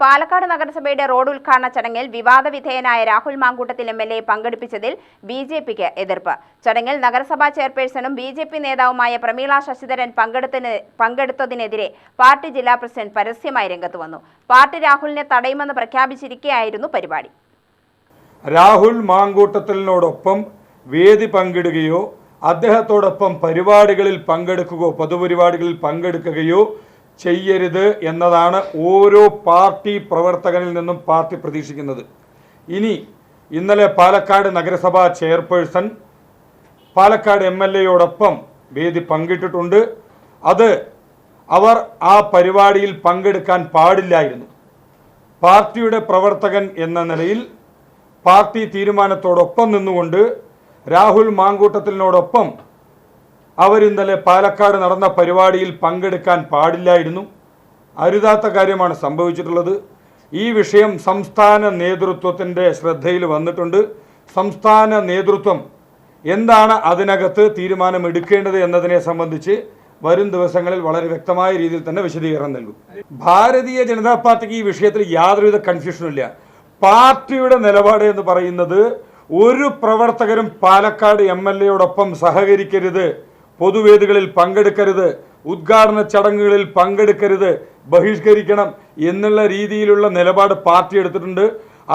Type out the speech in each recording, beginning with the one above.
പാലക്കാട് നഗരസഭയുടെ റോഡ് ഉദ്ഘാടന ചടങ്ങിൽ വിവാദ വിധേയനായ രാഹുൽ മാങ്കൂട്ടത്തിൽ എംഎൽഎ പങ്കെടുപ്പിച്ചതിൽ ബിജെപിക്ക് എതിർപ്പ്. ചടങ്ങിൽ നഗരസഭാ ചെയർപേഴ്സണും ബിജെപി നേതാവുമായ പ്രമീള ശശിധരൻ പങ്കെടുത്തതിനെതിരെ പാർട്ടി ജില്ലാ പ്രസിഡന്റ് പരസ്യമായി രംഗത്ത് വന്നു. പാർട്ടി രാഹുലിനെ തടയുമെന്ന് പ്രഖ്യാപിച്ചിരിക്കെയായിരുന്നു പരിപാടി. രാഹുൽ മാങ്കൂട്ടത്തിനോടൊപ്പം വേദി പങ്കിടുകയോ അദ്ദേഹത്തോടൊപ്പം പരിപാടികളിൽ പങ്കെടുക്കുകയോ പൊതുപരിപാടികളിൽ പങ്കെടുക്കുകയോ ചെയ്യരുത് എന്നതാണ് ഓരോ പാർട്ടി പ്രവർത്തകനിൽ നിന്നും പാർട്ടി പ്രതീക്ഷിക്കുന്നത്. ഇന്നലെ പാലക്കാട് നഗരസഭാ ചെയർപേഴ്സൺ പാലക്കാട് എംഎൽഎയോടൊപ്പം വേദി പങ്കിട്ടിട്ടുണ്ട്. അവർ ആ പരിപാടിയിൽ പങ്കെടുക്കാൻ പാടില്ലായിരുന്നു. പാർട്ടിയുടെ പ്രവർത്തകൻ എന്ന നിലയിൽ പാർട്ടി തീരുമാനത്തോടൊപ്പം നിന്നുകൊണ്ട് രാഹുൽ മാങ്കൂട്ടത്തിനോടൊപ്പം അവരിന്നലെ പാലക്കാട് നടന്ന പരിപാടിയിൽ പങ്കെടുക്കാൻ പാടില്ലായിരുന്നു. അരുതാത്ത കാര്യമാണ് സംഭവിച്ചിട്ടുള്ളത്. ഈ വിഷയം സംസ്ഥാന നേതൃത്വത്തിൻ്റെ ശ്രദ്ധയിൽ വന്നിട്ടുണ്ട്. സംസ്ഥാന നേതൃത്വം എന്താണ് അതിനകത്ത് തീരുമാനമെടുക്കേണ്ടത് എന്നതിനെ സംബന്ധിച്ച് വരും ദിവസങ്ങളിൽ വളരെ വ്യക്തമായ രീതിയിൽ തന്നെ വിശദീകരണം നൽകും. ഭാരതീയ ജനതാ പാർട്ടിക്ക് ഈ വിഷയത്തിൽ യാതൊരുവിധ കൺഫ്യൂഷനും ഇല്ല. പാർട്ടിയുടെ നിലപാട് എന്ന് പറയുന്നത് ഒരു പ്രവർത്തകരും പാലക്കാട് എംഎൽഎയോടൊപ്പം സഹകരിക്കരുത്, പൊതുവേദികളിൽ പങ്കെടുക്കരുത്, ഉദ്ഘാടന ചടങ്ങുകളിൽ പങ്കെടുക്കരുത്, ബഹിഷ്കരിക്കണം എന്നുള്ള രീതിയിലുള്ള നിലപാട് പാർട്ടി എടുത്തിട്ടുണ്ട്.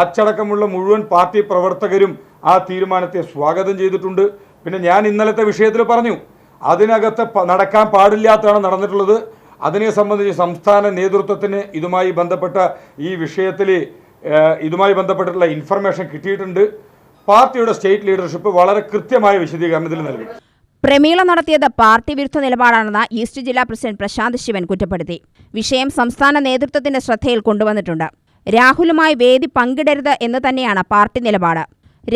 അച്ചടക്കമുള്ള മുഴുവൻ പാർട്ടി പ്രവർത്തകരും ആ തീരുമാനത്തെ സ്വാഗതം ചെയ്തിട്ടുണ്ട്. പിന്നെ ഞാൻ ഇന്നലത്തെ വിഷയത്തിൽ പറഞ്ഞു, അതിനകത്ത് നടക്കാൻ പാടില്ലാത്തതാണ് നടന്നിട്ടുള്ളത്. അതിനെ സംബന്ധിച്ച് സംസ്ഥാന നേതൃത്വത്തിന് ഇതുമായി ബന്ധപ്പെട്ടിട്ടുള്ള ഇൻഫർമേഷൻ കിട്ടിയിട്ടുണ്ട്. പാർട്ടിയുടെ സ്റ്റേറ്റ് ലീഡർഷിപ്പ് വളരെ കൃത്യമായ വിശദീകരണത്തിൽ നൽകി. പ്രമീള നടത്തിയത് പാർട്ടി വിരുദ്ധ നിലപാടാണെന്ന് ഈസ്റ്റ് ജില്ലാ പ്രസിഡന്റ് പ്രശാന്ത് ശിവൻ കുറ്റപ്പെടുത്തി. വിഷയം സംസ്ഥാന നേതൃത്വത്തിന്റെ ശ്രദ്ധയിൽ കൊണ്ടുവന്നിട്ടുണ്ട്. രാഹുലുമായി വേദി പങ്കിടരുത് എന്ന് തന്നെയാണ് പാർട്ടി നിലപാട്.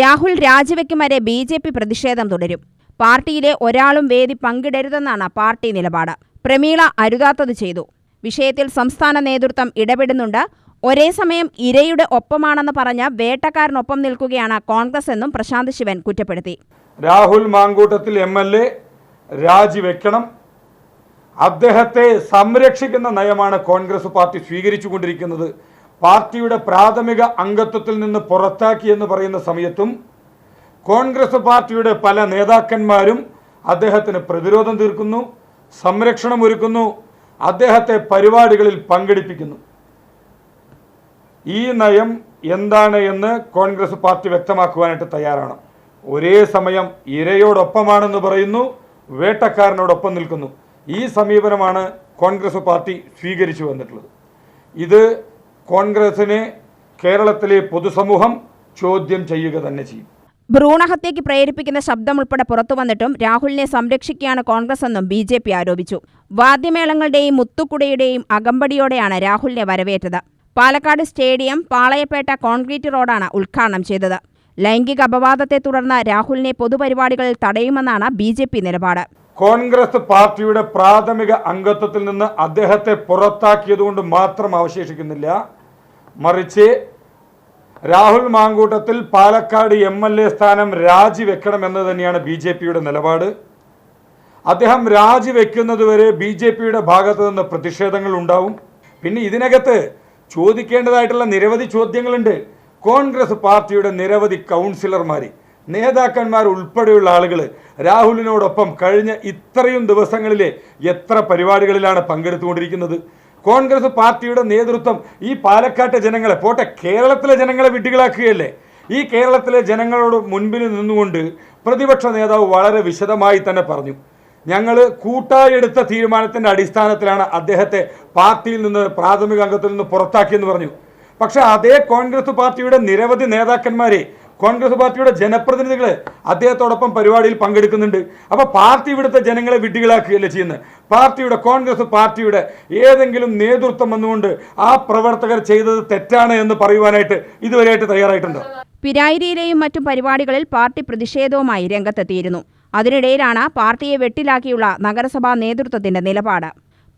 രാഹുൽ രാജിവെക്കും വരെ ബിജെപി പ്രതിഷേധം തുടരും. പാർട്ടിയിലെ ഒരാളും വേദി പങ്കിടരുതെന്നാണ് പാർട്ടി നിലപാട്. പ്രമീള അരുതാത്തത് ചെയ്തു. വിഷയത്തിൽ സംസ്ഥാന നേതൃത്വം ഇടപെടുന്നുണ്ട്. ഒരേ സമയം ഇരയുടെ ഒപ്പമാണെന്ന് പറഞ്ഞ വേട്ടക്കാരനൊപ്പം നിൽക്കുകയാണ് കോൺഗ്രസ് എന്നും പ്രശാന്ത് ശിവൻ കുറ്റപ്പെടുത്തി. രാഹുൽ മാങ്കൂട്ടത്തിൽ എംഎൽഎ രാജിവെക്കണം. അദ്ദേഹത്തെ സംരക്ഷിക്കുന്ന നയമാണ് കോൺഗ്രസ് പാർട്ടി സ്വീകരിച്ചുകൊണ്ടിരിക്കുന്നത്. പാർട്ടിയുടെ പ്രാഥമിക അംഗത്വത്തിൽ നിന്ന് പുറത്താക്കിയെന്ന് പറയുന്ന സമയത്തും കോൺഗ്രസ് പാർട്ടിയുടെ പല നേതാക്കന്മാരും അദ്ദേഹത്തിന് പ്രതിരോധം തീർക്കുന്നു, സംരക്ഷണം ഒരുക്കുന്നു, അദ്ദേഹത്തെ പരിപാടികളിൽ പങ്കെടുപ്പിക്കുന്നു. ഈ നയം എന്താണ് എന്ന് കോൺഗ്രസ് പാർട്ടി വ്യക്തമാക്കുവാനായിട്ട് തയ്യാറാണ്. ഒരേ സമയം ഇരയോടൊപ്പമാണെന്ന് പറയുന്നു, വേട്ടക്കാരനോടൊപ്പം നിൽക്കുന്നു. ഈ സമീപനമാണ് കോൺഗ്രസ് പാർട്ടി സ്വീകരിച്ചു വന്നിട്ടുള്ളത്. ഇത് കോൺഗ്രസിനെ കേരളത്തിലെ പൊതുസമൂഹം ചോദ്യം ചെയ്യുക തന്നെ ചെയ്യും. ഭ്രൂണഹത്യയ്ക്ക് പ്രേരിപ്പിക്കുന്ന ശബ്ദം ഉൾപ്പെടെ പുറത്തുവന്നിട്ടും രാഹുലിനെ സംരക്ഷിക്കുകയാണ് കോൺഗ്രസ് എന്നും ബിജെപി ആരോപിച്ചു. വാദ്യമേളങ്ങളുടെയും മുത്തുക്കുടയുടെയും അകമ്പടിയോടെയാണ് രാഹുലിനെ വരവേറ്റത്. പാലക്കാട് സ്റ്റേഡിയം പാളയപ്പേട്ട കോൺക്രീറ്റ് റോഡാണ് ഉദ്ഘാടനം ചെയ്തത്. ലൈംഗിക അപവാദത്തെ തുടർന്ന് രാഹുലിനെ പൊതുപരിപാടികളിൽ തടയുമെന്നാണ് ബിജെപി നിലപാട്. കോൺഗ്രസ് പാർട്ടിയുടെ പ്രാഥമിക അംഗത്വത്തിൽ നിന്ന് അദ്ദേഹത്തെ പുറത്താക്കിയതുകൊണ്ട് മാത്രം അവശേഷിക്കുന്നില്ല. മറിച്ച് രാഹുൽ മാങ്കൂട്ടത്തിൽ പാലക്കാട് എംഎൽഎ സ്ഥാനം രാജിവെക്കണമെന്ന് തന്നെയാണ് ബിജെപിയുടെ നിലപാട്. അദ്ദേഹം രാജിവെക്കുന്നതുവരെ ബിജെപിയുടെ ഭാഗത്തു നിന്ന് പ്രതിഷേധങ്ങൾ ഉണ്ടാവും. പിന്നെ ഇതിനകത്ത് ചോദിക്കേണ്ടതായിട്ടുള്ള നിരവധി ചോദ്യങ്ങളുണ്ട്. കോൺഗ്രസ് പാർട്ടിയുടെ നിരവധി കൗൺസിലർമാർ, നേതാക്കന്മാർ ഉൾപ്പെടെയുള്ള ആളുകൾ രാഹുലിനോടൊപ്പം കഴിഞ്ഞ ഇത്രയും ദിവസങ്ങളിലെ എത്ര പരിപാടികളിലാണ് പങ്കെടുത്തുകൊണ്ടിരിക്കുന്നത്? കോൺഗ്രസ് പാർട്ടിയുടെ നേതൃത്വം ഈ പാലക്കാട്ടെ ജനങ്ങളെ പോട്ടെ, കേരളത്തിലെ ജനങ്ങളെ വിഡ്ഢികളാക്കുകയല്ലേ? ഈ കേരളത്തിലെ ജനങ്ങളോട് മുൻപിൽ നിന്നുകൊണ്ട് പ്രതിപക്ഷ നേതാവ് വളരെ വിശദമായി തന്നെ പറഞ്ഞു, ഞങ്ങൾ കൂട്ടായി എടുത്ത തീരുമാനത്തിൻ്റെ അടിസ്ഥാനത്തിലാണ് അദ്ദേഹത്തെ പാർട്ടിയിൽ നിന്ന് പ്രാഥമിക അംഗത്തിൽ നിന്ന് പുറത്താക്കിയെന്ന് പറഞ്ഞു. പക്ഷേ അതേ കോൺഗ്രസ് പാർട്ടിയുടെ നിരവധി നേതാക്കന്മാരെ, കോൺഗ്രസ് പാർട്ടിയുടെ ജനപ്രതിനിധികൾ അദ്ദേഹത്തോടൊപ്പം പരിപാടിയിൽ പങ്കെടുക്കുന്നുണ്ട്. അപ്പോൾ പാർട്ടി ഇവിടുത്തെ ജനങ്ങളെ വിഡ്ഢികളാക്കുകയല്ലേ ചെയ്യുന്നത്? കോൺഗ്രസ് പാർട്ടിയുടെ ഏതെങ്കിലും നേതൃത്വം വന്നുകൊണ്ട് ആ പ്രവർത്തകർ ചെയ്തത് തെറ്റാണ് എന്ന് പറയുവാനായിട്ട് ഇതുവരെയായിട്ട് തയ്യാറായിട്ടുണ്ടോ? പിരായിരിയിലെയും മറ്റും പരിപാടികളിൽ പാർട്ടി പ്രതിഷേധവുമായി രംഗത്തെത്തിയിരുന്നു. അതിനിടയിലാണ് പാർട്ടിയെ വെട്ടിലാക്കിയുള്ള നഗരസഭാ നേതൃത്വത്തിന്റെ നിലപാട്.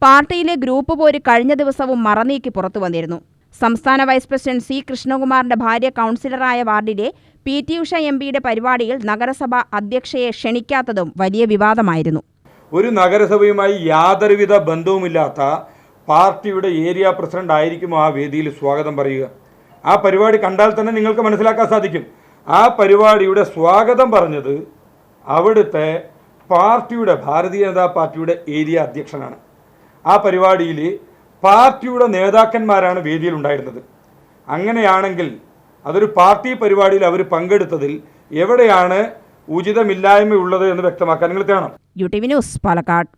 പാർട്ടിയിലെ ഗ്രൂപ്പ് പോര് കഴിഞ്ഞ ദിവസവും മറനീക്കി പുറത്തുവന്നിരുന്നു. സംസ്ഥാന വൈസ് പ്രസിഡന്റ് സി കൃഷ്ണകുമാറിന്റെ ഭാര്യ കൗൺസിലറായ വാർഡിലെ പി.ടി. ഉഷ എം.പിയുടെ പരിപാടിയിൽ നഗരസഭ അധ്യക്ഷയെ ക്ഷണിക്കാത്തതും വലിയ വിവാദമായിരുന്നു. ഒരു നഗരസഭയുമായി യാതൊരുവിധ ബന്ധവുമില്ലാത്ത പാർട്ടിയുടെ ഏരിയ പ്രസിഡന്റ് ആയിരിക്കും ആ വേദിയിൽ സ്വാഗതം പറയുക. ആ പരിപാടി കണ്ടാൽ തന്നെ നിങ്ങൾക്ക് മനസ്സിലാക്കാൻ സാധിക്കും. ആ പരിപാടിയുടെ സ്വാഗതം പറഞ്ഞത് അവിടുത്തെ പാർട്ടിയുടെ ഭാരതീയ ജനതാ പാർട്ടിയുടെ ഏരിയ അധ്യക്ഷനാണ്. ആ പരിപാടിയിൽ പാർട്ടിയുടെ നേതാക്കന്മാരാണ് വേദിയിൽ ഉണ്ടായിരുന്നത്. അങ്ങനെയാണെങ്കിൽ അതൊരു പാർട്ടി പരിപാടിയിൽ അവർ പങ്കെടുത്തതിൽ എവിടെയാണ് ഉചിതമില്ലായ്മയുള്ളത് എന്ന് വ്യക്തമാക്കാൻ നിങ്ങൾ കാണാം. UTV news, Palakkad.